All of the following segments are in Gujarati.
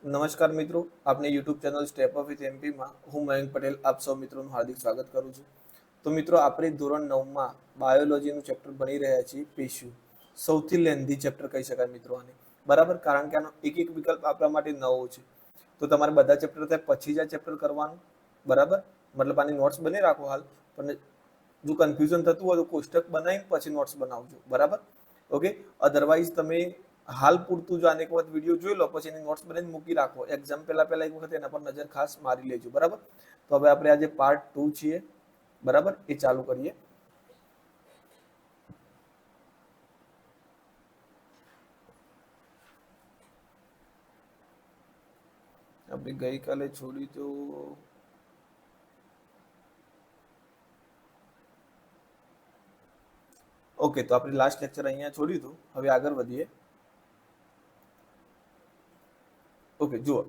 નમસ્કાર મિત્રો, આપને YouTube channel step up with એમપીમાં હું મયંક પટેલ આપ સૌ મિત્રોનું હાર્દિક સ્વાગત કરું છું. તો મિત્રો, આપણે ધોરણ 9માં બાયોલોજીનું ચેપ્ટર ભણી રહ્યા છીએ પેશિયું. સૌથી લેન્ધી ચેપ્ટર કહી શકાય મિત્રો આને, બરાબર? કારણ કે આનો એક એક વિકલ્પ આપણા માટે નવો છે. તો તમારે બધા ચેપ્ટર થાય પછી જ આ ચેપ્ટર કરવાનું, બરાબર? મતલબ આની નોટ્સ બની રાખો હાલ, પણ જો કન્ફ્યુઝન થતું હોય તો કોષ્ટક બનાવીને પછી નોટ્સ બનાવજો, બરાબર? ઓકે. અધરવાઇઝ તમે હાલ પૂરતું જો આને એક વખત વિડીયો જોઈ લો, પછી એની નોટ્સ બનાવીને મૂકી રાખો. એક્ઝામ પહેલા એક વખત એના પર નજર ખાસ મારી લેજો, બરાબર? તો હવે આપણે આજે પાર્ટ 2 છીએ, બરાબર, એ ચાલુ કરીએ. આપણે ગઈકાલે છોડી તો ઓકે, તો આપણે લાસ્ટ લેક્ચર અહીંયા છોડ્યું હતું. હવે આગળ વધીએ. ઓકે, જુઓ.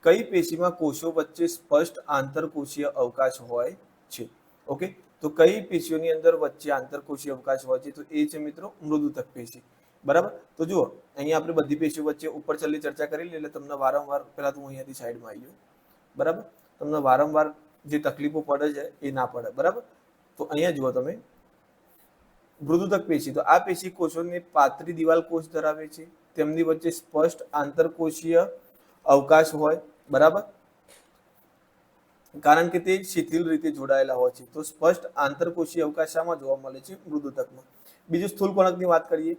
કઈ પેશીમાં કોષો વચ્ચે સ્પષ્ટ આંતરકોષીય અવકાશ હોય છે? ઓકે, તો કઈ પેશીઓની અંદર વચ્ચે આંતરકોષીય અવકાશ હોય છે? તો એ છે મિત્રો મૃદુતક પેશી, બરાબર? તો જુઓ, અહીંયા આપણે બધી પેશીઓ વચ્ચે ઉપર છેલ્લી ચર્ચા કરી લે, એટલે તમને વારંવાર, પહેલા તો હું અહીંયાથી સાઈડમાં આવી ગયો, બરાબર? તમને વારંવાર જે તકલીફો પડે છે એ ના પડે, બરાબર? તો અહીંયા જુઓ તમે, મૃદુતક પેશી, તો આ પેશી કોષોની પાતળી દિવાલ કોષ ધરાવે છે. તેમની વચ્ચે સ્પષ્ટ આંતરકોષીય અવકાશ હોય, બરાબર? કારણ કે તે શિથિલ રીતે જોડાયેલા હોય છે. તો સ્પષ્ટ આંતરકોષીય અવકાશ શામાં જોવા મળે છે? મૃદુતકમાં. બીજું સ્થૂલકોણકની વાત કરીએ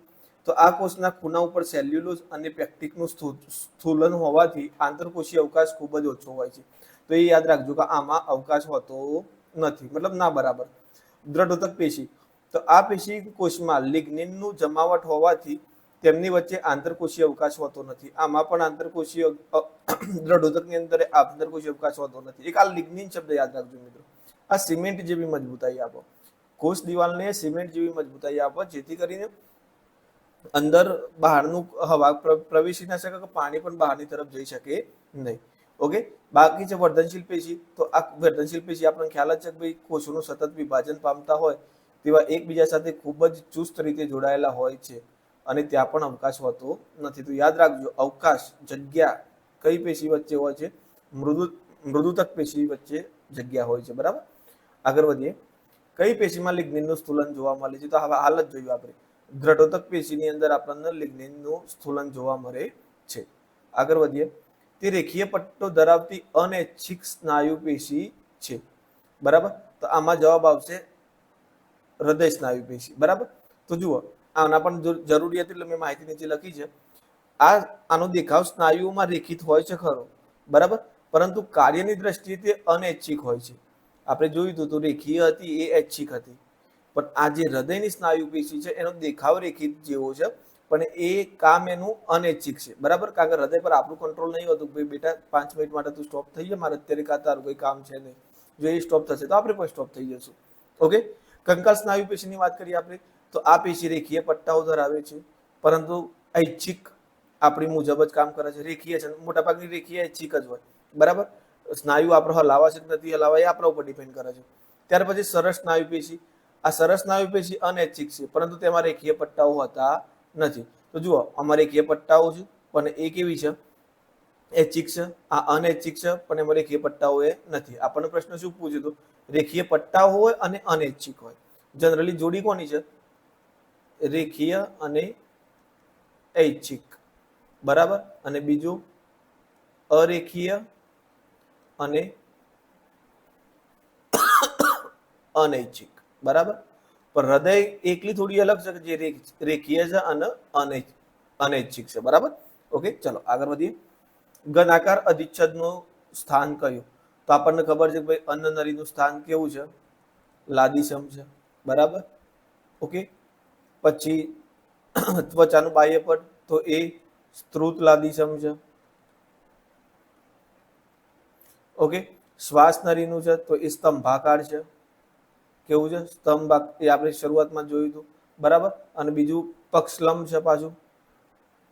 તો આ કોષના ખૂણા ઉપર સેલ્યુલોઝ અને પેક્ટિકનું સ્થૂલન હોવાથી આંતરકોષીય અવકાશ ખૂબ જ ઓછો હોય છે. તો એ યાદ રાખજો કે આમાં અવકાશ હોતો નથી, મતલબ ના બરાબર. દ્રઢોતક પેશી, તો આ પેશી કોષમાં લિગ્નિનનું જમાવટ હોવાથી તેમની વચ્ચે આંતરકોષીય અવકાશ હોતો નથી. આમાં પણ આંતરકોષીય દ્રઢોતકની અંદર આંતરકોષીય અવકાશ હોતો નથી. એક આ લિગ્નિન શબ્દ યાદ રાખજો મિત્રો. આ સિમેન્ટ જેવી મજબૂતાઈ આપો, કોષ દિવાલને સિમેન્ટ જેવી મજબૂતાઈ આપો, જેથી કરીને અંદર બહારનું હવા પ્રવેશી ના શકે, પાણી પણ બહારની તરફ જઈ શકે નહીં. ઓકે. બાકી છે વર્ધનશીલ પેશી, તો આ વર્ધનશીલ પેશી આપણને ખ્યાલ જ છે કે ભાઈ કોષોનું સતત વિભાજન પામતા હોય તેવા એકબીજા સાથે ખૂબ જ ચુસ્ત રીતે જોડાયેલા હોય છે, અને ત્યાં પણ અવકાશ હોતો નથી. તો યાદ રાખજો, અવકાશ, જગ્યા કઈ પેશી વચ્ચે હોય છે? મૃદુતક પેશી વચ્ચે જગ્યા હોય છે, બરાબર? આગળ વધીએ. કઈ પેશીમાં લિગ્નિનનું સ્થૂલન જોવા મળે છે? તો હવે હાલ જ જોયું આપણે, દ્રઢોતક પેશીની અંદર આપણને લિગ્નિનનું સ્થૂલન જોવા મળે છે. આગળ વધીએ. તે રેખીય પટ્ટો ધરાવતી અનૈચ્છિક સ્નાયુ પેશી છે, બરાબર? તો આમાં જવાબ આવશે હૃદય સ્નાયુ પેશી, બરાબર? તો જુઓ, આના પણ જરૂરિયાત એટલે મેં માહિતી નીચે લખી છે. આનો દેખાવ સ્નાયુઓમાં રેખિત હોય છે ખરો, બરાબર, પરંતુ કાર્યની દ્રષ્ટિએ તે અનૈચ્છિક હોય છે. આપણે જોયું હતું તો રેખીય હતી, એ ઐચ્છિક હતી. પણ આ જે હૃદયની સ્નાયુ પેશી છે એનો દેખાવ રેખિત જેવો છે, પણ એ કામ એનું અનૈચ્છિક છે, બરાબર? કારણ કે હૃદય પર આપણું કંટ્રોલ નહીં હોતું. ભાઈ બેટા 5 મિનિટ માટે તું સ્ટોપ થઈ જાય, મારે અત્યારે તારું કોઈ કામ છે નહીં. જો એ સ્ટોપ થશે તો આપણે પણ સ્ટોપ થઈ જશું. ઓકે. કંકાલ સ્નાયુ પેશીની વાત કરીએ આપણે, તો આ પેશી રેખીય પટ્ટાઓ ધરાવે છે, પરંતુ ઐચ્છિક આપણી મુજબ જ કામ કરે છે. રેખીય છે, મોટાભાગની રેખીય ઐચ્છિક જ હોય, બરાબર? સ્નાયુ આપણે હલાવા છે કે નથી હલાવા એ આપણા ઉપર ડિપેન્ડ કરે છે. ત્યાર પછી સરસ સ્નાયુ પેશી, આ સરસ સ્નાયુ પેશી અનૈચ્છિક છે, પરંતુ તેમાં રેખીય પટ્ટાઓ હોતા નથી. તો જુઓ, આમાં રેખીય પટ્ટાઓ છે, પણ એ કેવી છે? ઐચ્છિક છે. આ અનૈચ્છિક છે, પણ એમાં રેખીય પટ્ટાઓ એ નથી. આપણને પ્રશ્ન શું પૂછ્યો હતો? રેખીય પટ્ટાઓ હોય અને અનૈચ્છિક હોય. જનરલી જોડી કોની છે? રેખીય અને ઐચ્છિક, બરાબર? અને બીજું અરેખીય અને અનૈચ્છિક, બરાબર? પણ હૃદય એકલી થોડી અલગ છે, જે રેખીય છે અને અનૈચ્છિક છે, બરાબર? ઓકે, ચલો આગળ વધીએ. ઘનાકાર અધિચ્છદનું સ્થાન કયું? તો આપણને ખબર છે કે ભાઈ અન્નનળીનું સ્થાન કેવું છે? લાદીસમ છે, બરાબર? ઓકે. પછી ત્વચાનું બાહ્યપટ, તો એ સ્ત્રુત લાદીસમ છે. ઓકે. શ્વાસ નળીનું છે તો એ સ્તંભાકાર છે. કેવું છે? સ્તંભ, એ આપણે શરૂઆતમાં જોયું હતું, બરાબર? અને બીજું પક્ષલમ છે, પાછું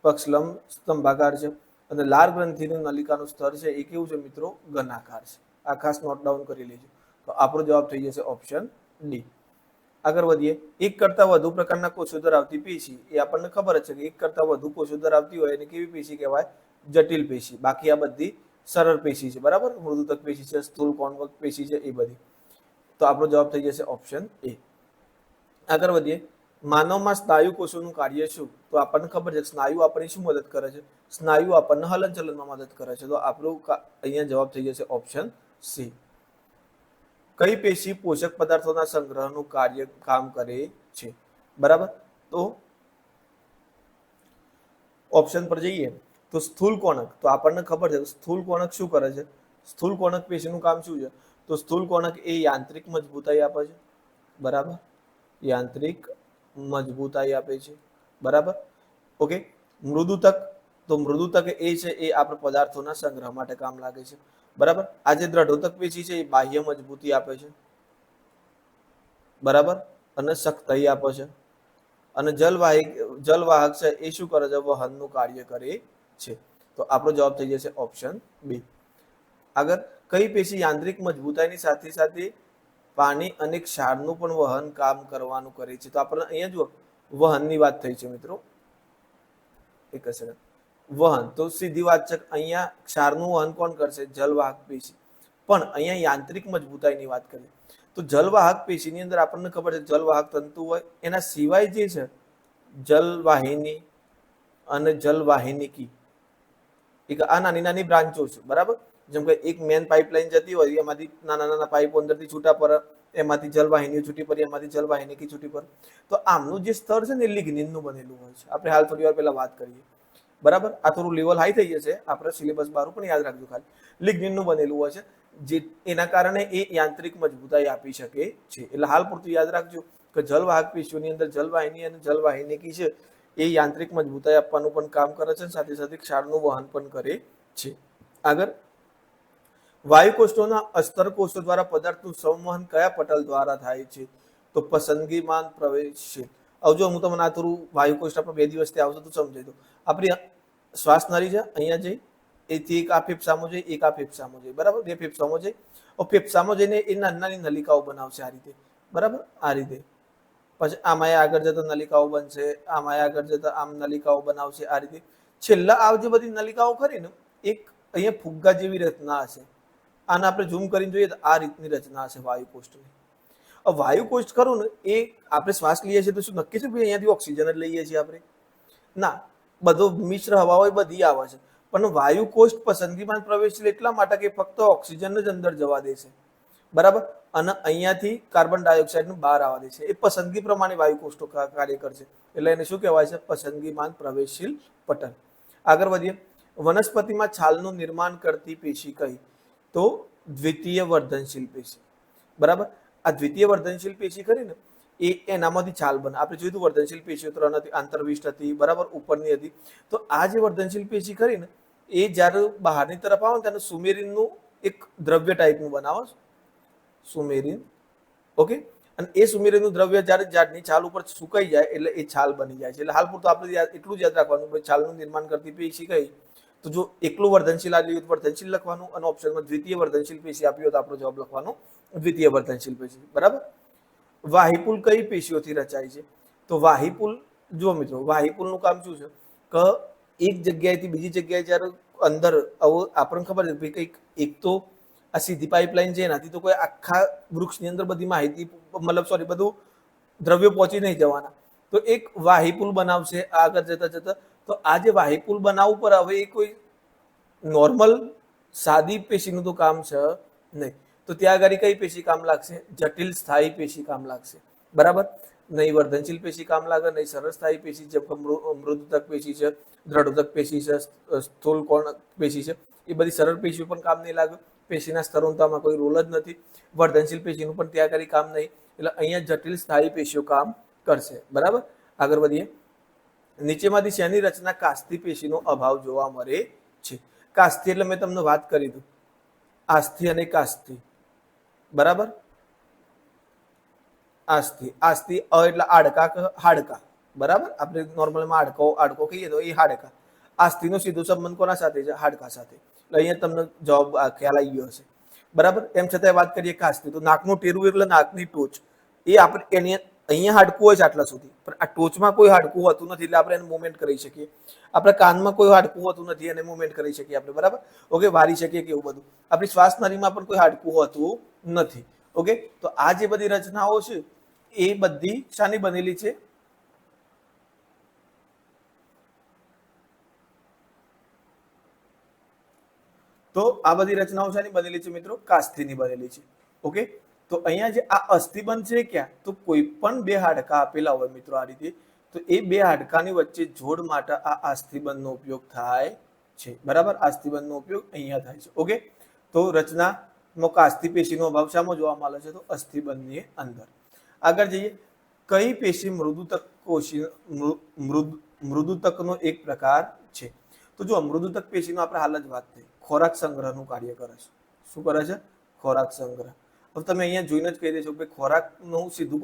પક્ષલમ સ્તંભાકાર છે. અને લાર ગ્રંથિનું નલિકાનું સ્તર છે એ કેવું છે મિત્રો? ઘનાકાર છે. આ ખાસ નોટ ડાઉન કરી લેજો. તો આપણો જવાબ થઈ જશે ઓપ્શન ડી. આગળ વધીએ. એક કરતા વધુ પ્રકારના કોષો ધરાવતી પેશી, એ આપણને ખબર જ છે કે એક કરતા વધુ કોષો ધરાવતી હોય એને કેવી પેશી કહેવાય? જટિલ પેશી, બાકી આ બધી સરળ પેશી છે, બરાબર. મૃદુતક પેશી છે, સ્થૂલ કોણવક પેશી છે, એ બધી. તો આપણો જવાબ થઈ જશે ઓપ્શન એ. આગળ વધીએ. માનવમાં સ્નાયુ કોષોનું કાર્ય શું? તો આપણને ખબર છે સ્નાયુ આપણને શું મદદ કરે છે? સ્નાયુ આપણને હલનચલનમાં મદદ કરે છે. તો આપણું અહીંયા જવાબ થઈ જશે ઓપ્શન સી. કઈ પેશી પોષક પદાર્થોના સંગ્રહનું કામ કરે છે? બરાબર. તો ઓપ્શન પર જઈએ તો સ્થૂલ કોણક. તો આપણને ખબર છે સ્થૂલ કોણક શું કરે છે? સ્થૂલ કોણક પેશીનું કામ શું છે? તો સ્થૂલ કોણક એ યાંત્રિક મજબૂતાઈ આપે છે, બરાબર. યાંત્રિક મજબૂતાઈ આપે છે, બરાબર. ઓકે. મૃદુતક. તો મૃદુતક એ છે એ આપણે પદાર્થોના સંગ્રહ માટે કામ લાગે છે, બરાબર. આ જે દ્રઢોતક પેશી છે એ બાહ્ય મજબૂતી આપે છે, બરાબર, અને સખ્તાઈ આપે છે. અને જલવાહક છે એ શું કરે છે? વહનનું કાર્ય કરે છે. તો આપણો જવાબ થઈ જશે ઓપ્શન બી. આગળ. કઈ પેશી યાંત્રિક મજબૂતાઈની સાથે સાથે પાણી અને ક્ષારનું પણ વહન કામ કરવાનું કરે છે? તો આપણે અહીંયા જુઓ વહનની વાત થઈ છે મિત્રો. એક સેકન્ડ. વહન તો સીધી વાત છે, અહીંયા ક્ષારનું વહન કોણ કરશે? જલવાહક પેશી. પણ અહીંયા યાંત્રિક મજબૂતાઈની વાત કરીએ તો જલવાહક પેશીની અંદર આપણને ખબર છે જલવાહક તંતુ હોય, એના સિવાય જે છે જલવાહિની અને જલવાહિનીકી, એક આ નાની નાની બ્રાન્ચો છે, બરાબર. જેમ કે એક મેન પાઇપલાઇન જતી હોય, એમાંથી નાના નાના પાઇપો અંદરથી છૂટા પડે, એમાંથી જલવાહિનીઓ છૂટી પડી, એમાંથી જલવાહિનીકી છૂટી પડે. તો આમનું જે સ્તર છે ને એ લિગ્નિનનું બનેલું હોય છે. આપણે હાલ થોડી વાર પહેલા વાત કરીએ, બરાબર. આ થોડું લેવલ હાઈ થઈ જશે, આપણે સિલેબસ બારું પણ યાદ રાખજો. ખાલી લિગ્નિનનું બનેલું હોય છે, જે એના કારણે એ યાંત્રિક મજબૂતાઈ આપી શકે છે. એટલે હાલ પૂરતું યાદ રાખજો કે જલવાહક પેશીઓની અંદર જલવાહિની અને જલવાહિનીકી છે એ યાંત્રિક મજબૂતાઈ આપવાનું પણ કામ કરે છે, સાથે સાથે ક્ષારનું વહન પણ કરે છે. આગળ. વાયુકોષોના અસ્તર કોષો દ્વારા પદાર્થનું સંવહન કયા પટલ દ્વારા થાય છે? તો પસંદગીમાન પ્રવેશશીલ. હવે જો હું તમને આ થોડું વાયુકોષ આપણે 2 દિવસથી આવશે તો સમજાઈ દઉં. આપણી શ્વાસ નળી છે, અહીંયા જઈ એથી એક આ ફેફસામાં જઈ, એક આ ફેફસામાં જઈ, બરાબર. 2 ફેફસામાં જઈ, ફેફસામાં જઈને એ નાની નાની નલિકાઓ બનાવશે આ રીતે, બરાબર. આ રીતે. પછી આમાં આગળ જતા નલિકાઓ બનશે, આમાં આગળ જતા આમ નલિકાઓ બનાવશે આ રીતે. છેલ્લા આ જે બધી નલિકાઓ ખરી ને એક અહીંયા ફુગ્ગા જેવી રચના હશે. આને આપણે ઝૂમ કરીને જોઈએ તો આ રીતની રચના હશે વાયુકોષ્ઠની. વાયુકોષ્ઠ ખરું ને એ આપણે શ્વાસ લઈએ છીએ તો શું નક્કી છે ભાઈ અહીંયાથી ઓક્સિજન જ લઈએ છીએ આપણે? ના, બધો મિશ્ર હવા હોય બધી આવે છે, પણ વાયુકોષ્ઠ પસંદગીમાન પ્રવેશશીલ એટલા માટે કે ફક્ત ઓક્સિજન જ અંદર જવા દેશે, બરાબર. અને અહીંયાથી કાર્બન ડાયોક્સાઇડનું બહાર આવવા દેશે. એ પસંદગી પ્રમાણે વાયુકોષ્ઠો કાર્ય કરશે, એટલે એને શું કહેવાય છે? પસંદગીમાન પ્રવેશશીલ પટલ. આગળ વધીએ. વનસ્પતિમાં છાલનું નિર્માણ કરતી પેશી કઈ? તો દ્વિતીય વર્ધનશીલ પેશી, બરાબર. આ દ્વિતીય વર્ધનશીલ પેશી ખરી ને એ એનામાંથી છાલ બને. આપણે જોયું હતું વર્ધનશીલ પેશીઓ 3 હતી, આંતરવિષ્ટ હતી, બરાબર, ઉપરની હતી. તો આ જે વર્ધનશીલ પેશી ખરી ને એ જ્યારે બહારની તરફ આવે ને તેને સુમેરિનનું એક દ્રવ્ય ટાઈપનું બનાવે છે, સુમેરિન. ઓકે. અને એ સુમેરિનનું દ્રવ્ય જ્યારે ઝાડની છાલ ઉપર સુકાઈ જાય એટલે એ છાલ બની જાય છે. એટલે હાલ પૂરતું આપણે એટલું જ યાદ રાખવાનું કે છાલનું નિર્માણ કરતી પેશી કઈ? તો જો એકલું વર્ધનશીલ આપ્યું હોય તો વર્ધનશીલ લખવાનું, અને ઓપ્શનમાં દ્વિતીય વર્ધનશીલ પેશી આપ્યું હોય તો આપણો જવાબ લખવાનો દ્વિતીય વર્ધનશીલ પેશી, બરાબર. વાહિપુલ કઈ પેશીઓથી રચાય છે? તો વાહિપુલ, જુઓ મિત્રો, વાહિપુલનું કામ શું છે કે એક જગ્યાએથી બીજી જગ્યાએ જ્યારે અંદર આપણને ખબર છે ભાઈ કંઈક એક તો આ સીધી પાઇપલાઇન છે એનાથી તો કોઈ આખા વૃક્ષની અંદર બધી માહિતી મતલબ સોરી બધું દ્રવ્યો પહોંચી નહીં જવાના. તો એક વાહિપુલ બનાવશે આગળ જતા જતા. તો આ જે વાહિપુલ બનાવવું પર હવે એ કોઈ નોર્મલ સાદી પેશીનું તો કામ છે નહીં. તો ત્યાં આગળ કઈ પેશી કામ લાગશે? જટિલ સ્થાયી પેશી કામ લાગશે, બરાબર. નહીં વર્ધનશીલ પેશી કામ લાગે, નહીં સરળ સ્થાયી પેશી જેમ કે મૃદુતક પેશી છે, દ્રઢોતક પેશી છે, સ્થૂલ કોણક પેશી છે, એ બધી સરળ પેશીઓ પણ કામ નહીં લાગે. પેશીના સ્તરોતામાં કોઈ રોલ જ નથી. વર્ધનશીલ પેશીનું પણ ત્યાં આગળ કામ નહીં. એટલે અહીંયા જટિલ સ્થાયી પેશીઓ કામ કરશે, બરાબર. આગળ વધીએ. નીચેમાંથી શેની રચના કાસ્તી પેશીનો અભાવ જોવા મળે છે? કાસ્તી એટલે મેં તમને વાત કરી હતી, આસ્થિ અને કાસ્તી, બરાબર. આસ્થિ, આસ્થિ એટલે હાડકા, બરાબર. આપણે નોર્મલમાં હાડકો કહીએ તો એ હાડકા. આસ્થિનો સીધો સંબંધ કોના સાથે છે? હાડકા સાથે. એટલે અહીંયા તમને જવાબ ખ્યાલ આવી ગયો હશે, બરાબર. એમ છતાં વાત કરીએ કાસ્તી, તો નાકનું ટેરવું એટલે નાકની ટોચ, એ આપણે એની અહીંયા હાડકું હોય છે આટલા સુધી, પણ આ ટોચમાં કોઈ હાડકું હોતું નથી એટલે આપણે એને મુવમેન્ટ કરી શકીએ. આપણે કાનમાં કોઈ હાડકું હોતું નથી એને મુવમેન્ટ કરી શકીએ આપણે, બરાબર. ઓકે, વારી શકીએ કે એવું બધું. આપણી શ્વાસ નળીમાં પણ કોઈ હાડકું હોતું નથી. ઓકે, તો આ જે બધી રચનાઓ છે એ બધી શાની બનેલી છે? તો આ બધી રચનાઓ શાની બનેલી છે મિત્રો? કાસ્થિની બનેલી છે. ઓકે, તો અહીંયા જે આ અસ્થિબંધ છે ક્યાં? તો કોઈ પણ બે હાડકા આપેલા હોય મિત્રો આ રીતે, તો એ બે હાડકાની વચ્ચે જોડ માટે આ અસ્થિબંધનો ઉપયોગ થાય છે, બરાબર. અસ્થિબંધનો ઉપયોગ અહીંયા થાય છે. ઓકે, તો રચનામાં કાસ્થિ પેશીનો અભાવ શામાં જોવા મળે છે? તો અસ્થિબંધની અંદર. આગળ જઈએ, કઈ પેશી મૃદુતક કોષી મૃદુતકનો એક પ્રકાર છે? તો જો મૃદુતક પેશીનો આપણે હાલ જ વાત થઈ, ખોરાક સંગ્રહનું કાર્ય કરે છે. શું કરે છે? ખોરાક સંગ્રહ. હવે તમે અહીંયા જોઈને જ કહી દેશો કે ખોરાકનું સીધું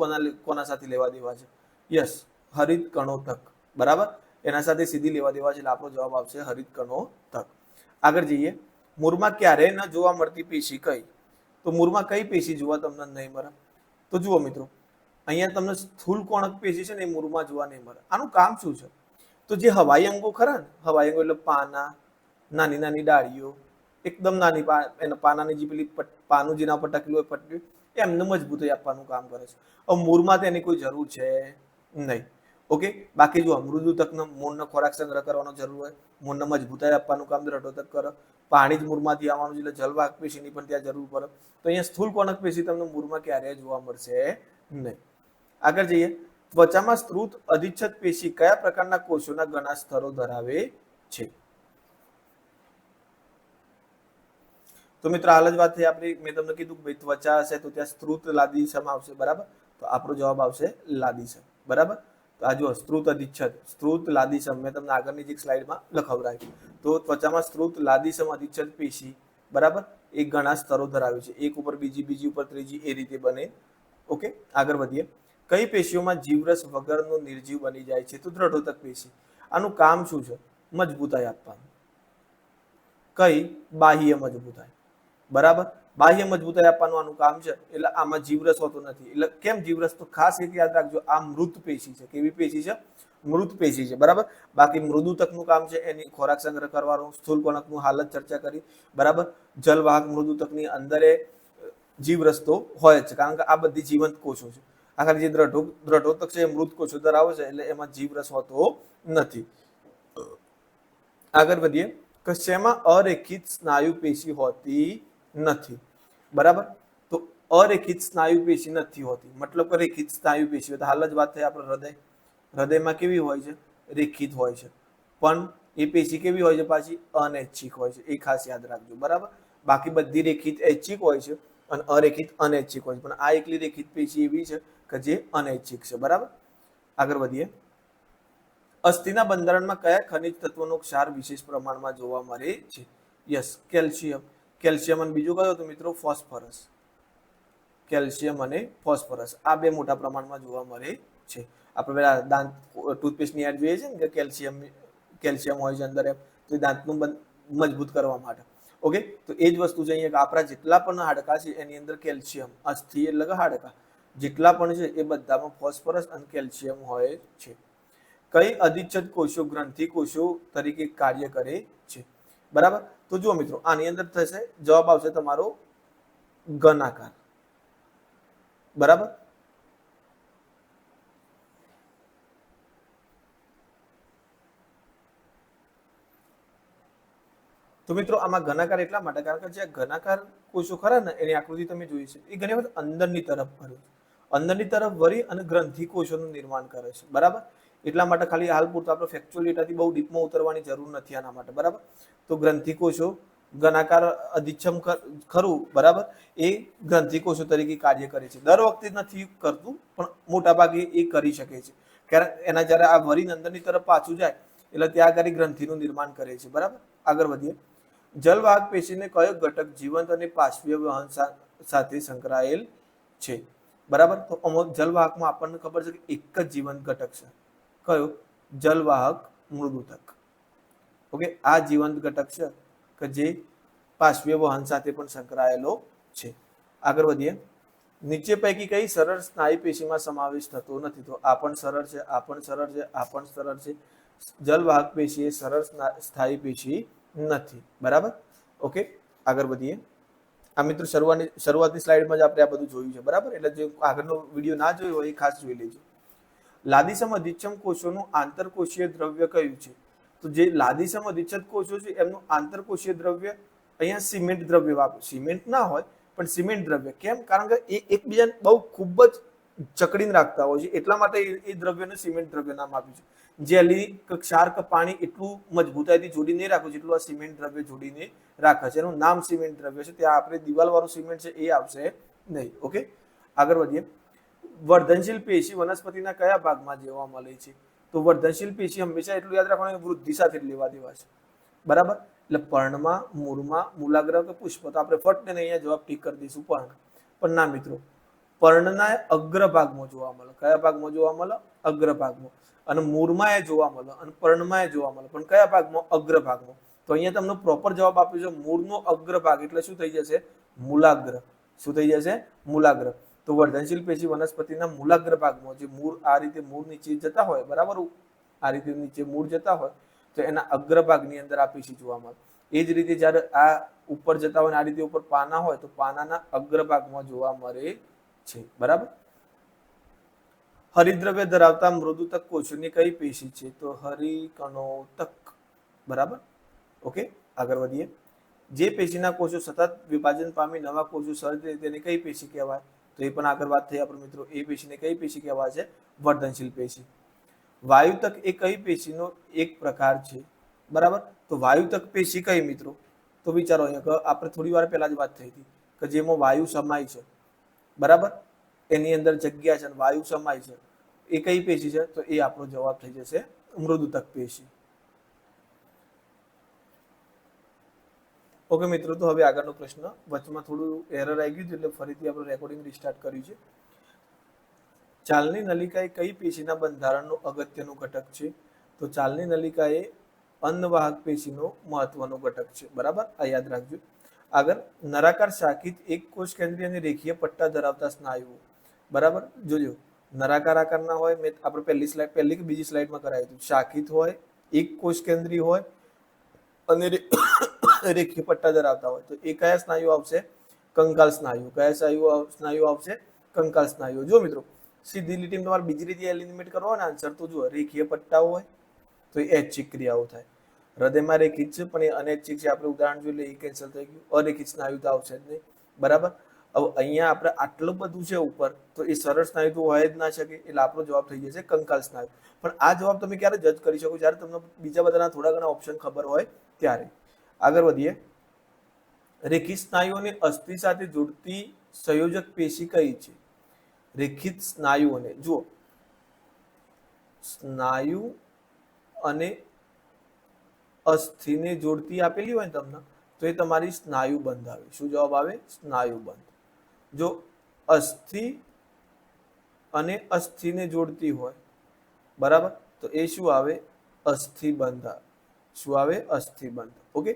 કોના સાથે લેવા દેવા છે? યસ, હરિત કણોતક, બરાબર. એના સાથે સીધી લેવા દેવા છે એટલે આપણો જવાબ આવશે હરિત કણોતક. આગળ જઈએ, મૂળમાં ક્યારેય ન જોવા મળતી પેશી કઈ? તો મૂળમાં કઈ પેશી જોવા તમને નહીં મળે? તો જુઓ મિત્રો, અહીંયા તમને સ્થૂલ કોણક પેશી છે ને એ મૂળમાં જોવા નહીં મળે. આનું કામ શું છે? તો જે હવાઈ અંગો ખરા ને, હવાઈ અંગો એટલે પાના, નાની નાની ડાળીઓ, એકદમ નાની એના પાનાની જે પેલી પાનું જેના પર ટકેલું હોય પટ્ટી, એમને મજબૂતાઈ આપવાનું કામ કરે છે. હવે મૂળમાં તેની કોઈ જરૂર છે નહીં. ઓકે, બાકી જો મૃદુતકનો મૂળનો ખોરાક સંગ્રહ કરવાનો જરૂર હોય, મૂળને મજબૂતાઈ આપવાનું કામ દ્રઢોતક કરે, પાણી જ મૂળમાંથી આવવાનું એટલે જલવાહક પેશીની પણ ત્યાં જરૂર પડે. તો અહીંયા સ્થૂલ કોણક પેશી તમને મૂળમાં ક્યારેય જોવા મળશે નહીં. આગળ જઈએ, ત્વચામાં સ્ત્રુત અધિચ્છદ પેશી કયા પ્રકારના કોષોના ઘણા સ્તરો ધરાવે છે? તો મિત્રો હાલ જ વાત થઈ આપણી, મેં તમને કીધું કે ત્વચા હશે તો ત્યાં સ્ત્રુત લાદીસમ આવશે, બરાબર. તો આપણો જવાબ આવશે લાદીસમ, બરાબર. તો આ જો સ્ત્રુત અધિચ્છદ, સ્ત્રુત લાદીસમ મેં તમને આગળની જે સ્લાઇડમાં લખાવડાવ્યું. તો ત્વચામાં સ્ત્રુત લાદીસમ અધિચ્છદ પેશી, બરાબર, એ ઘણા સ્તરો ધરાવે છે. એક ઉપર બીજી, બીજી ઉપર ત્રીજી, એ રીતે બને. ઓકે, આગળ વધીએ. કઈ પેશીઓમાં જીવરસ વગરનો નિર્જીવ બની જાય છે? તો દ્રઢોતક પેશી. આનું કામ શું છે? મજબૂતાઈ આપવાનું. કઈ? બાહ્ય મજબૂતાઈ, બરાબર. બાહ્ય મજબૂતાઈ આપવાનું આનું કામ છે. એટલે આમાં જીવરસ હોતો નથી. એટલે કેમ જીવરસ? તો ખાસ એક યાદ રાખજો, આ મૃત પેશી છે. કેવી પેશી છે? મૃત પેશી છે, બરાબર. બાકી મૃદુતકનું કામ છે એની ખોરાક સંગ્રહ કરવાનું. સ્થૂલ કોણકનું હાલત ચર્ચા કરી, બરાબર. જલવાહક મૃદુતકની અંદર જીવરસ તો હોય જ છે, કારણ કે આ બધી જીવંત કોષો છે. આખા જે દ્રઢોતક છે એ મૃત કોષો ધરાવે છે એટલે એમાં જીવરસ હોતો નથી. આગળ વધીએ, કે શેમાં અરેખિત સ્નાયુ પેશી હોતી નથી? બરાબર. તો અરેખિત સ્નાયુ પેશી નથી હોતી, મતલબ કે રેખિત સ્નાયુ પેશી હોય. હાલ જ વાત થઈ આપણે હૃદય, હૃદયમાં કેવી હોય છે? રેખિત હોય છે. પણ એ પેશી કેવી હોય છે? પાછી અનૈચ્છિક હોય છે. એ ખાસ યાદ રાખજો, બરાબર. બાકી બધી રેખિત ઐચ્છિક હોય છે અને અરેખિત અનૈચ્છિક હોય છે, પણ આ એકલી રેખિત પેશી એવી છે કે જે અનૈચ્છિક છે, બરાબર. આગળ વધીએ, અસ્થિના બંધારણમાં કયા ખનિજ તત્વોનો ક્ષાર વિશેષ પ્રમાણમાં જોવા મળે છે? Yes, calcium. કેલ્શિયમ અને બીજું કયો? તો મિત્રો ફોસ્ફરસ. કેલ્શિયમ અને ફોસ્ફરસ આ બે મોટા પ્રમાણમાં જોવા મળે છે. આપણે પેલા દાંત ટૂથપેસ્ટની એડ જોઈએ છે ને કે કેલ્શિયમ હોય છે અંદર, એમ. તો એ દાંતનું મજબૂત કરવા માટે. ઓકે, તો એ જ વસ્તુ છે અહીંયા કે આપણા જેટલા પણ હાડકા છે એની અંદર કેલ્શિયમ, અસ્થિ એટલે કે હાડકા જેટલા પણ છે એ બધામાં ફોસ્ફરસ અને કેલ્શિયમ હોય છે. કઈ અધિચ્છદ કોષો ગ્રંથિ કોષો તરીકે કાર્ય કરે છે? બરાબર. તો જુઓ મિત્રો, આની અંદર થશે, જવાબ આવશે તમારો ઘનાકાર, બરાબર. તો મિત્રો આમાં ઘનાકાર એટલા માટે, કારણ કે જે ઘનાકાર કોષો ખરા ને એની આકૃતિ તમે જોઈ છે, એ ઘણી વખત અંદરની તરફ ફરે છે. અંદરની તરફ વળી અને ગ્રંથિ કોષોનું નિર્માણ કરે છે, બરાબર. એટલા માટે ખાલી હાલ પૂરતું આપણે ફેક્ચ્યુઅલ ડેટાથી બહુ ડીપમાં ઉતરવાની જરૂર નથી આના માટે, બરાબર. તો ગ્રંથિ કોષો ઘનાકાર અધિચ્છમ ખરું, બરાબર, એ ગ્રંથિ કોષો તરીકે કાર્ય કરે છે. દર વખતે નથી કરતું, પણ મોટા ભાગે એ કરી શકે છે. કારણ એના જ્યારે આ વરીન અંદરની તરફ પાછું જાય એટલે ત્યાં આગળ ગ્રંથિનું નિર્માણ કરે છે, બરાબર. આગળ વધીએ, જલવાહક પેશીને કયો ઘટક જીવંત અને પાશ્વીય વહન સાથે સંકળાયેલ છે? બરાબર. તો અમુક જલવાહકમાં આપણને ખબર છે કે એક જ જીવંત ઘટક છે. કયો? જલવાહક મૃદુતક. ઓકે, આ જીવંત ઘટક છે કે જે પાશ્વીય વહન સાથે પણ સંકળાયેલો છે. આગળ વધીએ, નીચે પૈકી કઈ સરળ સ્નાયુ પેશીમાં સમાવેશ થતો નથી? તો આ પણ સરળ છે, આ પણ સરળ છે, આ પણ સરળ છે. જલવાહક પેશી એ સરળ સ્થાયી પેશી નથી. બરાબર, ઓકે, આગળ વધીએ. આ મિત્રો શરૂઆતની સ્લાઇડમાં જ આપણે આ બધું જોયું છે. બરાબર, એટલે જે આગળનો વિડીયો ના જોયો હોય એ ખાસ જોઈ લેજો. લાદીસમ અધિચ્છમ કોષોનું આંતરકોષીય દ્રવ્ય કયું છે? તો જે લાદીસમ અધિચ્છદ કોષો છે એમનું આંતરકોષીય દ્રવ્ય અહીંયા સિમેન્ટ દ્રવ્ય વાપર્યું. સિમેન્ટ ના હોય પણ સિમેન્ટ દ્રવ્ય. કેમ? કારણ કે એ એકબીજાને બહુ ખૂબ જ જકડીને રાખતા હોય છે, એટલા માટે એ દ્રવ્યને સિમેન્ટ દ્રવ્ય નામ આપ્યું છે. જેલી ક્ષાર કે પાણી એટલું મજબૂતાઈથી જોડી નહીં રાખવું જેટલું આ સિમેન્ટ દ્રવ્ય જોડીને રાખે છે. એનું નામ સિમેન્ટ દ્રવ્ય છે. ત્યાં આપણે દિવાલ વાળું સિમેન્ટ છે એ આવશે નહીં. ઓકે, આગળ વધીએ. વર્ધનશીલ પેશી વનસ્પતિના કયા ભાગમાં જોવા મળે છે? તો વર્ધનશીલ પેશી હંમેશા એટલું યાદ રાખવાનું વૃદ્ધિ સાથે લેવા દેવા છે. બરાબર, એટલે પર્ણમાં, મૂળમાં, મૂલાગ્ર કે પુષ્પ. તો આપણે ફટ ને અહીંયા જવાબ ટીક કરી દઈશું પર્ણ. પણ ના મિત્રો, પર્ણના અગ્રભાગમાં જોવા મળે. કયા ભાગમાં જોવા મળે? અગ્રભાગમાં. અને મૂળમાં એ જોવા મળે અને પર્ણમાં એ જોવા મળે, પણ કયા ભાગમાં? અગ્રભાગમાં. તો અહીંયા તમને પ્રોપર જવાબ આપ્યો છે મૂળનો અગ્રભાગ, એટલે શું થઈ જશે? મૂલાગ્ર. શું થઈ જશે? મૂલાગ્ર. તો વર્ધનશીલ પેશી વનસ્પતિના મૂલાગ્ર ભાગમાં, જે મૂળ આ રીતે મૂળ નીચે જતા હોય, બરાબર, આ રીતે નીચે મૂળ જતા હોય તો એના અગ્રભાગની અંદર આ પેશી જોવા મળે. એ જ રીતે જ્યારે આ ઉપર જતા હોય, આ રીતે ઉપર પાના હોય તો પાનાના અગ્રભાગમાં જોવા મળે છે. બરાબર. હરિદ્રવ્ય ધરાવતા મૃદુતક કોષોની કઈ પેશી છે? તો હરિકણોતક. બરાબર, ઓકે, આગળ વધીએ. જે પેશીના કોષો સતત વિભાજન પામી નવા કોષો સર્જે તેને કઈ પેશી કહેવાય? તો એ પણ આગળ વાત થઈ આપણે મિત્રો. એ પેશીને કઈ પેશી કહેવાય છે? વર્ધનશીલ પેશી. વાયુતક એ કઈ પેશીનો એક પ્રકાર છે? બરાબર, તો વાયુતક પેશી કઈ મિત્રો? તો વિચારો, અહીંયા આપણે થોડી વાર પહેલા જ વાત થઈ હતી કે જેમાં વાયુ સમાય છે, બરાબર, એની અંદર જગ્યા છે, વાયુ સમાય છે, એ કઈ પેશી છે? તો એ આપણો જવાબ થઈ જશે મૃદુતક પેશી. ઓકે મિત્રો, તો હવે આગળનો પ્રશ્ન. વચમાં થોડું એરર આવી ગયું એટલે ફરીથી આપણે રેકોર્ડિંગ રિસ્ટાર્ટ કર્યું છે. ચાલની નલિકા એ કઈ પેશીના બંધારણનું અગત્યનું ઘટક છે? તો ચાલની નલિકા એ અન્નવાહક પેશીનો મહત્વનો ઘટક છે. બરાબર, આ યાદ રાખજો. આગળ, નરાકાર શાખિત એક કોષ કેન્દ્રીય અને રેખીય પટ્ટા ધરાવતા સ્નાયુઓ. બરાબર, જોજો, નરાકાર આકારના હોય, મેં આપણે પહેલી કે બીજી સ્લાઇડમાં કરાવ્યું હતું. શાખિત હોય, એક કોષ કેન્દ્રીય હોય અને રેખીય પટ્ટા ધરાવતા હોય તો એ કયા સ્નાયુ આવશે? કંકાલ સ્નાયુ. કયા સ્નાયુ આવશે? કંકાલ સ્નાયુ. જો મિત્રો, સીધી લીટી તમારે બીજી રીતે એલિમિનેટ કરવો હોય ને આન્સર, તો જુઓ, રેખીય પટ્ટાઓ હોય તો એ ઐચ્છિક ક્રિયાઓ થાય. હૃદયમાં રેખિત છે પણ એ અનૈચ્છિક છે. આપણે ઉદાહરણ જોઈ લઈએ, કેન્સલ થઈ ગયું. અરેખિત સ્નાયુ તો આવશે જ નહીં. બરાબર, હવે અહીંયા આપણે આટલું બધું છે ઉપર, તો એ સરળ સ્નાયુ તો હોય જ ના શકે, એટલે આપણો જવાબ થઈ જશે કંકાલ સ્નાયુ. પણ આ જવાબ તમે ક્યારે જજ કરી શકો? જ્યારે તમને બીજા બધાના થોડા ઘણા ઓપ્શન ખબર હોય ત્યારે. આગળ વધીએ. રેખિત સ્નાયુઓને અસ્થિ સાથે જોડતી સંયોજક પેશી કઈ છે? રેખિત સ્નાયુઓને, જુઓ, સ્નાયુ અને અસ્થિને જોડતી આપેલી હોય ને તમને, તો એ તમારી સ્નાયુ બંધ આવે. શું જવાબ આવે? સ્નાયુ બંધ. જો અસ્થિ અને અસ્થિને જોડતી હોય, બરાબર, તો એ શું આવે? અસ્થિબંધ આવે. શું આવે? અસ્થિબંધ. ઓકે,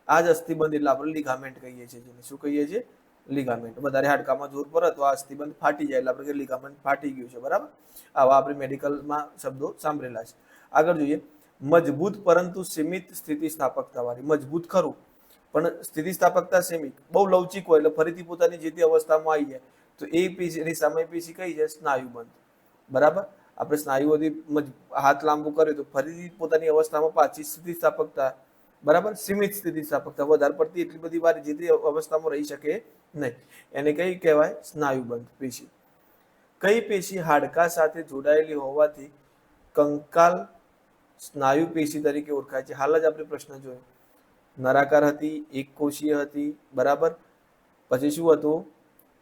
આ જ અસ્થિબંધ એટલે આપણે લિગામેન્ટ કહીએ છીએ. જેને શું કહીએ છીએ? લિગામેન્ટ. વધારે હાડકામાં જોર પડે તો આ અસ્થિબંધ ફાટી જાય એટલે આપણે લિગામેન્ટ ફાટી ગયું છે. બરાબર, આવા આપણે મેડિકલમાં શબ્દો સાંભળેલા છે. આગળ જોઈએ. મજબૂત પરંતુ સીમિત સ્થિતિસ્થાપકતા વાળી. મજબૂત ખરું પણ સ્થિતિસ્થાપકતા સીમિત, બહુ લવચીક હોય એટલે ફરીથી પોતાની જે તે અવસ્થામાં આવી જાય તો એ પેશીની સામે પેશી કઈ છે? સ્નાયુબંધ. બરાબર, આપણે સ્નાયુઓથી હાથ લાંબુ કર્યો તો ફરીથી પોતાની અવસ્થામાં પાછી સ્થિતિસ્થાપકતા, બરાબર, સીમિત સ્થિતિસ્થાપકતા. વધારે પડતી એટલી બધી વાર જે તે અવસ્થામાં રહી શકે નહીં, એને કઈ કહેવાય? સ્નાયુબંધ પેશી. કઈ પેશી હાડકા સાથે જોડાયેલી હોવાથી કંકાલ સ્નાયુ પેશી તરીકે ઓળખાય છે? હાલ જ આપણે પ્રશ્ન જોયો. નરાકાર હતી, એક કોષીય હતી, બરાબર, પછી શું હતું?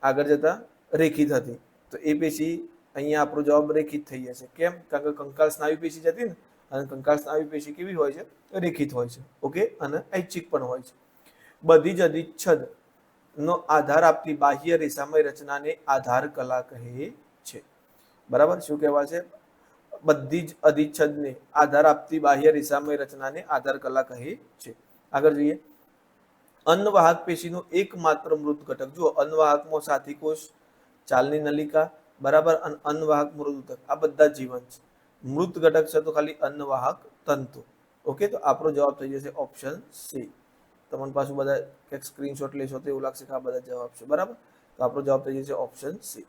આગળ જતા રેખિત હતી. તો એ પેશી અહીંયા આપણો જવાબ રેખિત થઈ જશે. કેમ? કારણ કે કંકાલ સ્નાયુ પેશી જતી ને, અને કંકાલ સ્નાયુ પેશી કેવી હોય છે? રેખિત હોય છે. ઓકે, અને ઐચ્છિક પણ હોય છે. બધી જ અધિચ્છદ નો આધાર આપતી બાહ્ય રેસામય રચનાને આધાર કલા કહે છે. બરાબર, શું કહેવાય છે? બધી જ અધિચ્છદને આધાર આપતી બાહ્ય રેસામય રચનાને આધાર કલા કહે છે. આગળ જોઈએ. અન્નવાહક પેશીનો એકમાત્ર મૃત ઘટક. જુઓ, અન્નવાહકમાં સાથી કોષ, ચાલની નલિકા, બરાબર, અને અન્નવાહક મૃદુતક આ બધા જીવન છે. મૃત ઘટક છે તો ખાલી અન્નવાહક તંતુ. ઓકે, તો આપણો જવાબ થઈ જશે ઓપ્શન સી. તમને પાછું બધા કંઈક સ્ક્રીનશોટ લેશો તો એવું લાગશે કે આ બધા જવાબ છે, બરાબર. તો આપણો જવાબ થઈ જશે ઓપ્શન સી.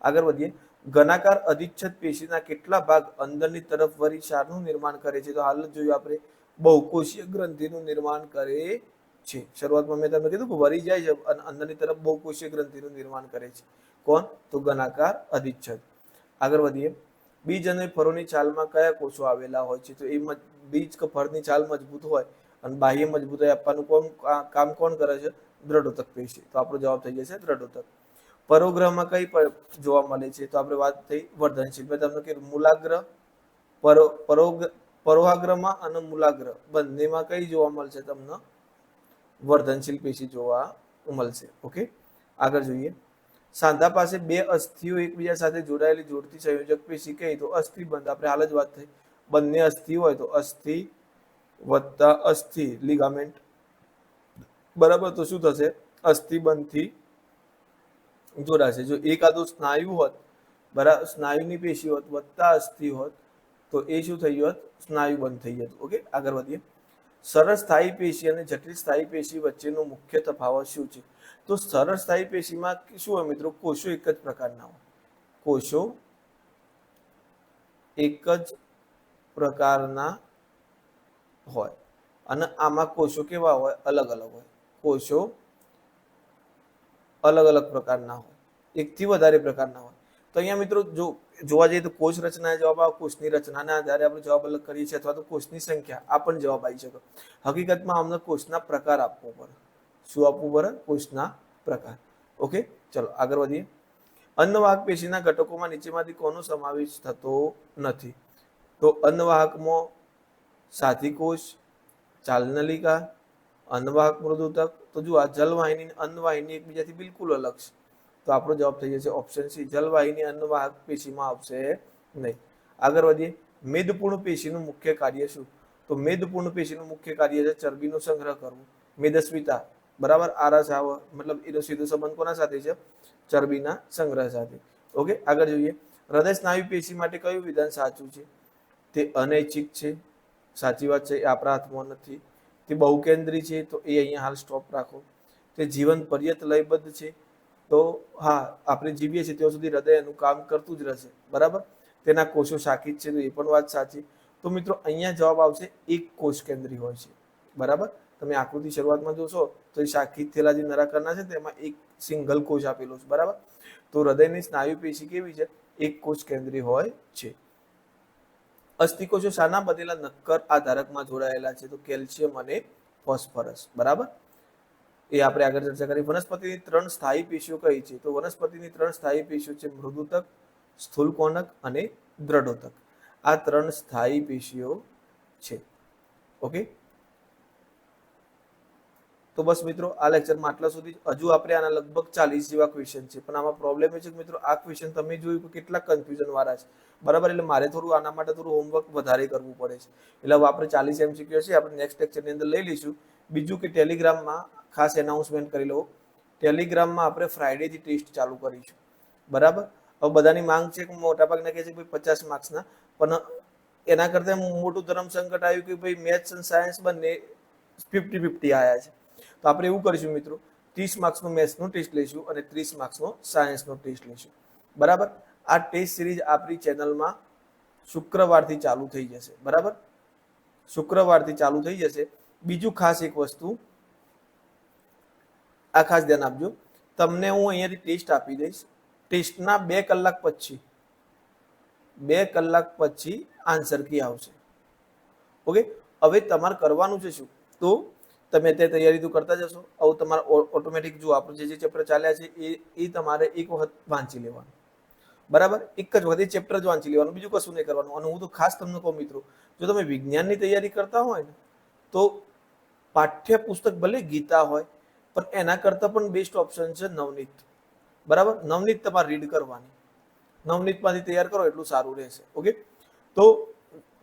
આગળ વધીએ. ઘનાકાર અધિચ્છદ પેશીના કેટલા ભાગ અંદરની તરફ વળી ક્ષારનું નિર્માણ કરે છે? તો હાલ જ જોયું આપણે બહુકોષીય ગ્રંથિનું નિર્માણ કરે છે. શરૂઆતમાં મેં તમને કીધું કે વળી જાય છે અને અંદરની તરફ બહુકોષીય ગ્રંથિનું નિર્માણ કરે છે. કોણ? તો ઘનાકાર અધિચ્છદ. આગળ વધીએ. બીજ અને ફળોની છાલમાં કયા કોષો આવેલા હોય છે? તો એ બીજ કે ફળની છાલ મજબૂત હોય અને બાહ્ય મજબૂતાઈ આપવાનું કામ કોણ કરે છે? દ્રઢોતક પેશી. તો આપણો જવાબ થઈ જશે દ્રઢોતક. પરોગ્રહમાં કઈ જોવા મળે છે? તો આપણે વાત થઈ વર્ધનશીલ. મેં તમને કીધું મૂલાગ્ર, પરોહાગ્રમાં અને મૂલાગ્ર બંનેમાં કઈ જોવા મળશે? તમને વર્ધનશીલ પેશી જોવા મળશે. ઓકે, આગળ જોઈએ. સાંધા પાસે બે અસ્થિઓ એકબીજા સાથે જોડાયેલી જોડતી સંયોજક પેશી કઈ? તો અસ્થિબંધ. આપણે હાલ જ વાત થઈ, બંને અસ્થિ હોય તો અસ્થિ વત્તા અસ્થિ લિગામેન્ટ, બરાબર. તો શું થશે? અસ્થિબંધથી જોડાશે. જો એકાદું સ્નાયુ હોત, બરાબર, સ્નાયુની પેશી હોત વત્તા અસ્થિ હોત તો એ શું થઈ હોત? સ્નાયુબંધ થઈ જતું. ઓકે, આગળ વધીએ. સરળ સ્થાયી પેશી અને જટિલ સ્થાયી પેશી વચ્ચેનો મુખ્ય તફાવત શું છે? તો સરળ સ્થાયી પેશીમાં શું હોય મિત્રો? કોષો એક જ પ્રકારના હોય. કોષો એક જ પ્રકારના હોય અને આમાં કોષો કેવા હોય? અલગ અલગ હોય. કોષો અલગ અલગ પ્રકારના હોય, એકથી વધારે પ્રકારના હોય. તો અહીંયા મિત્રો જો જોવા જઈએ તો કોષ રચના જવાબ આવે, કોષની રચનાના આધારે આપણે જવાબ અલગ કરીએ છીએ, અથવા તો કોષની સંખ્યા આ પણ જવાબ આવી શકે. હકીકતમાં અમને કોષના પ્રકાર આપવો પડે. શું આપવું પડે? કોષના પ્રકાર. ઓકે, ચલો આગળ વધીએ. અન્નવાહક પેશીના ઘટકોમાં નીચેમાંથી કોનો સમાવેશ થતો નથી? તો અન્નવાહકમાં સાથી કોષ, ચાલનલિકા, અન્નવાહક મૃદુતક. તો જો આ જલવાહિની અન્નવાહિની એકબીજાથી બિલકુલ અલગ છે. તો આપણો જવાબ થઈ જશે ઓપ્શન સી. જલવાહિની અન્નવાહક પેશીમાં આવશે નહીં. આગળ વધીએ. મેદપૂર્ણ પેશીનું મુખ્ય કાર્ય શું? તો મેદપૂર્ણ પેશીનું મુખ્ય કાર્ય છે ચરબીનો સંગ્રહ કરવો. મેદસ્વીતા, બરાબર. આરસ આવે મતલબ એનો સીધો સંબંધ કોના સાથે છે? ચરબીના સંગ્રહ સાથે. ઓકે, આગળ જોઈએ. હૃદય સ્નાયુ પેશી માટે કયું વિધાન સાચું છે? તે અનૈચ્છિક છે. સાચી વાત છે, એ આપણા હાથમાં નથી. તે બહુકેન્દ્રી છે, તો એ અહીંયા હાલ સ્ટોપ રાખો. તે જીવન પર્યત લયબદ્ધ છે, તો હા, આપણે જીવીએ છીએ ત્યાં સુધી હૃદય એનું કામ કરતું જ રહેશે, બરાબર. તેના કોષો શાખિત છે, તો એ પણ વાત સાચી. તો મિત્રો અહીંયા જવાબ આવશે એક કોષ કેન્દ્રી હોય છે, બરાબર. તમે આકૃતિ શરૂઆતમાં જોશો તો એ શાખિત થયેલા જે નરાકરના છે તેમાં એક સિંગલ કોષ આપેલો છે, બરાબર. તો હૃદયની સ્નાયુ પેશી કેવી છે? એક કોષ કેન્દ્રી હોય છે. અસ્થિકોષો શાના બનેલા નક્કર આધારકમાં જોડાયેલા છે? તો કેલ્શિયમ અને ફોસ્ફરસ, બરાબર. એ આપણે આગળ ચર્ચા કરી. વનસ્પતિની 3 સ્થાયી પેશીઓ કઈ છે? તો વનસ્પતિની 3 સ્થાયી પેશીઓ છે મૃદુતક, સ્થૂલકોનક અને દ્રઢોતક. આ 3 સ્થાયી પેશીઓ છે. ઓકે, તો બસ મિત્રો આ લેક્ચરમાં આટલા સુધી. હજુ આપણે આના લગભગ 40 જેવા ક્વેશ્ચન છે, પણ આમાં પ્રોબ્લેમ એ છે કે મિત્રો આ ક્વેશ્ચન તમે જોયું કે કેટલા કન્ફ્યુઝન વાળા છે, બરાબર. એટલે મારે થોડું આના માટે થોડું હોમવર્ક વધારે કરવું પડે છે. એટલે હવે આપણે 40 MCQ છે, આપણે નેક્સ્ટ લેક્ચરની અંદર લઈ લઈશું. બીજું કે ટેલિગ્રામમાં ખાસ એનાઉન્સમેન્ટ કરી લો, ટેલિગ્રામમાં આપણે ફ્રાઈડેથી ટેસ્ટ ચાલુ કરીશું, બરાબર. હવે બધાની માંગ છે કે મોટાભાગના કહે છે કે ભાઈ 50 માર્ક્સના, પણ એના કરતાં મોટું ધર્મ સંકટ આવ્યું કે ભાઈ મેથ્સ અને સાયન્સ બંને 50-50 આવ્યા છે. તો આપણે એવું કરીશું મિત્રો, 30 માર્ક્સનો મેથ્સનો ટેસ્ટ લઈશું અને 30 માર્ક્સનો સાયન્સનો ટેસ્ટ લઈશું, બરાબર. આ ટેસ્ટ સિરીઝ આપણી ચેનલમાં શુક્રવારથી ચાલુ થઈ જશે, બરાબર. શુક્રવારથી ચાલુ થઈ જશે. બીજું ખાસ એક વસ્તુ આ ખાસ ધ્યાન આપજો, તમને હું અહીંયાથી ટેસ્ટ આપી દઈશ. ટેસ્ટના 2 કલાક પછી 2 કલાક પછી આન્સર કી આવશે. ઓકે, હવે તમારે કરવાનું છે શું? તો તમે અત્યારે તૈયારી તો કરતા જશો. હવે તમારે ઓટોમેટિક જો આપણે જે ચેપ્ટર ચાલ્યા છે એ તમારે એક વખત વાંચી લેવાનું, બરાબર. એક જ વખત એ ચેપ્ટર જ વાંચી લેવાનું, બીજું કશું નહીં કરવાનું. અને હું તો ખાસ તમને કહું મિત્રો, જો તમે વિજ્ઞાનની તૈયારી કરતા હોય ને તો પાઠ્યપુસ્તક ભલે ગીતા હોય, પણ એના કરતાં પણ બેસ્ટ ઓપ્શન છે નવનીત, બરાબર. નવનીત તમારે રીડ કરવાની, નવનીતમાંથી તૈયાર કરો એટલું સારું રહેશે. ઓકે, તો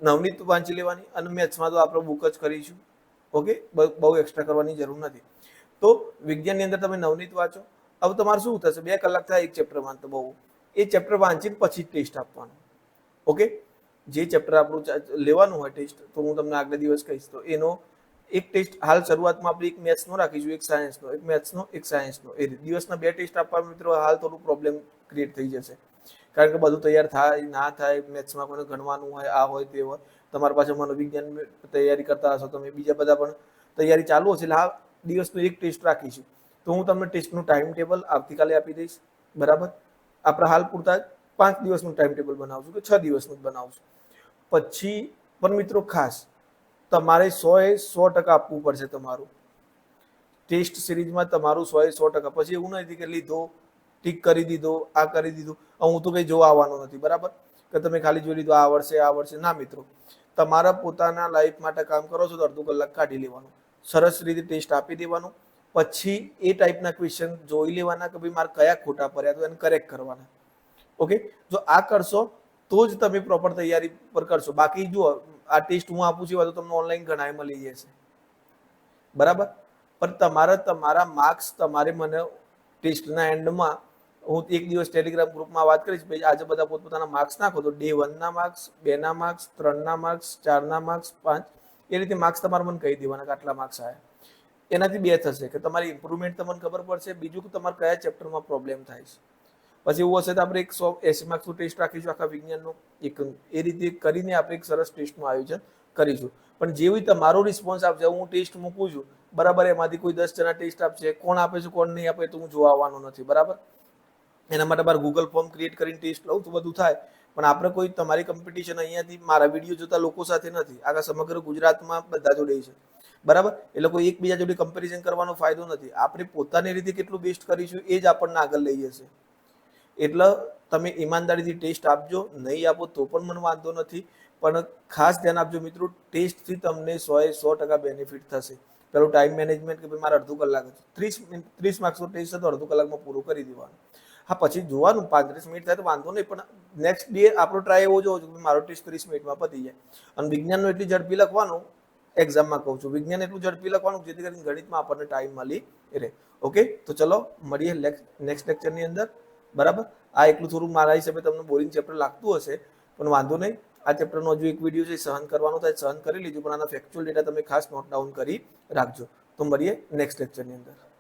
નવનીત વાંચી લેવાની અને મેથ્સમાં તો આપણે બુક જ કરીશું. ઓકે, બહુ એક્સ્ટ્રા કરવાની જરૂર નથી. તો વિજ્ઞાનની અંદર તમે નવનીત વાંચો હવે તમારે શું થશે, 2 કલાક થાય એક ચેપ્ટર વાંચતો બહુ, એ ચેપ્ટર વાંચીને પછી ટેસ્ટ આપવાનો. ઓકે, જે ચેપ્ટર આપણું લેવાનું હોય ટેસ્ટ, તો હું તમને આગલા દિવસ કહીશ. તો એનો એક ટેસ્ટ હાલ શરૂઆતમાં આપણે એક મેથ્સનો રાખીશું, એક સાયન્સનો, એક મેથ્સનો, એક સાયન્સનો. એ દિવસના 2 ટેસ્ટ આપવા મિત્રો હાલ થોડું પ્રોબ્લેમ ક્રિએટ થઈ જશે, કારણ કે બધું તૈયાર થાય ના થાય. મેથ્સમાં કોઈને ગણવાનું હોય, આ હોય તે હોય, તમારી પાસે મનોવિજ્ઞાન તૈયારી કરતા હશો તમે, બીજા બધા પણ તૈયારી ચાલુ હશે, એટલે આ દિવસનો એક ટેસ્ટ રાખીશું. તો હું તમને ટેસ્ટનું ટાઈમ ટેબલ આવતીકાલે આપી દઈશ. બરાબર, આપણે હાલ પૂરતા 5 દિવસનું ટાઈમ ટેબલ બનાવશું કે 6 દિવસનું જ બનાવશું. પછી પણ મિત્રો ખાસ તમારે 100% આપવું પડશે તમારું ટેસ્ટ સિરીઝમાં, તમારું 100%. પછી એવું નથી કે લીધો, ટીક કરી દીધો, આ કરી દીધું, હું તો કંઈ જોવા આવવાનો નથી. બરાબર, કે તમે ખાલી જોઈ લીધું આ વર્ષે ના મિત્રો, તમારા પોતાના લાઈફ માટે કામ કરો છો તો અડધો કલાક કાઢી લેવાનું, સરસ રીતે ટેસ્ટ આપી દેવાનું. પછી એ ટાઈપના ક્વેશ્ચન જોઈ લેવાના કે ભાઈ મારે કયા ખોટા પડ્યા તો એને કરેક્ટ કરવાના. ઓકે, જો આ કરશો તો જ તમે પ્રોપર તૈયારી પર કરશો. બાકી જુઓ, આ ટેસ્ટ હું આપું છું તો તમને ઓનલાઈન ઘણા મળી જશે. બરાબર, પણ તમારા માર્ક્સ તમારે મને ટેસ્ટના એન્ડમાં હું એક દિવસ ટેલિગ્રામ ગ્રુપમાં વાત કરીશ, ભાઈ આજે બધા પોતપોતાના માર્ક્સ નાખો, તો ડે 1ના માર્ક્સ, 2ના માર્ક્સ, 3ના માર્ક્સ, 4ના માર્ક્સ, 5, એ રીતે માર્ક્સ તમારે મને કહી દેવાના કે આટલા માર્ક્સ આવ્યા. એનાથી 2 થશે કે તમારી ઇમ્પ્રુવમેન્ટ તમને ખબર પડશે, બીજું કે તમારે કયા ચેપ્ટરમાં પ્રોબ્લેમ થાય છે. પછી એવું હશે તો આપણે એક 180 માર્ક્સનું ટેસ્ટ રાખીશું આખા વિજ્ઞાનનો. એ રીતે કરીને આપણે એક સરસ ટેસ્ટનું આયોજન કરીશું. પણ જેવી તમારો રિસ્પોન્સ આપશે, હું ટેસ્ટ મૂકું છું બરાબર, એમાંથી કોઈ 10 જણા ટેસ્ટ આપશે, કોણ આપે છે કોણ નહીં આપે તો હું જોવા આવવાનો નથી. બરાબર, એના માટે મારે ગૂગલ ફોર્મ ક્રિએટ કરીને ટેસ્ટ લઉં તો બધું થાય. પણ આપણે કોઈ તમારી કોમ્પિટિશન અહીંયાથી મારા વિડીયો જોતા લોકો સાથે નથી, આખા સમગ્ર ગુજરાતમાં બધા જોડે છે. બરાબર, એટલે કોઈ એકબીજા જોડે કમ્પેરિઝન કરવાનો ફાયદો નથી. આપણે પોતાની રીતે કેટલું બેસ્ટ કરીશું એ જ આપણને આગળ લઈ જશે. એટલે તમે ઈમાનદારીથી ટેસ્ટ આપજો, નહીં આપો તો પણ મને વાંધો નથી, પણ ખાસ ધ્યાન આપજો મિત્રો, ટેસ્ટથી તમને 100% બેનિફિટ થશે. પેલું ટાઈમ મેનેજમેન્ટ, કે ભાઈ મારે અડધો કલાક 30 માર્ક્સનો ટેસ્ટ છે તો અડધો કલાકમાં પૂરો કરી દેવાનો. હા, પછી જોવાનું 35 મિનિટ થાય તો વાંધો નહીં, પણ નેક્સ્ટ ડે આપણો ટ્રાય એવો જોવો કે મારો ટેસ્ટ 30 મિનિટમાં પતી જાય. અને વિજ્ઞાનનું એટલી ઝડપી લખવાનું, એક્ઝામમાં કહું છું, વિજ્ઞાન એટલું ઝડપી લખવાનું જેથી કરીને ગણિતમાં આપણને ટાઈમ મળી રહે. ઓકે, તો ચલો મળીએ નેક્સ્ટ લેક્ચરની અંદર. બરાબર, આ એટલું થોડું મારા હિસાબે તમને બોરિંગ ચેપ્ટર લાગતું હશે, પણ વાંધો નહીં. આ ચેપ્ટરનો હજુ એક વિડીયો છે, સહન કરવાનો થાય સહન કરી લીધું, પણ આના ફેક્ચ્યુઅલ ડેટા તમે ખાસ નોટ ડાઉન કરી રાખજો. તો મળીએ નેક્સ્ટ લેક્ચરની અંદર.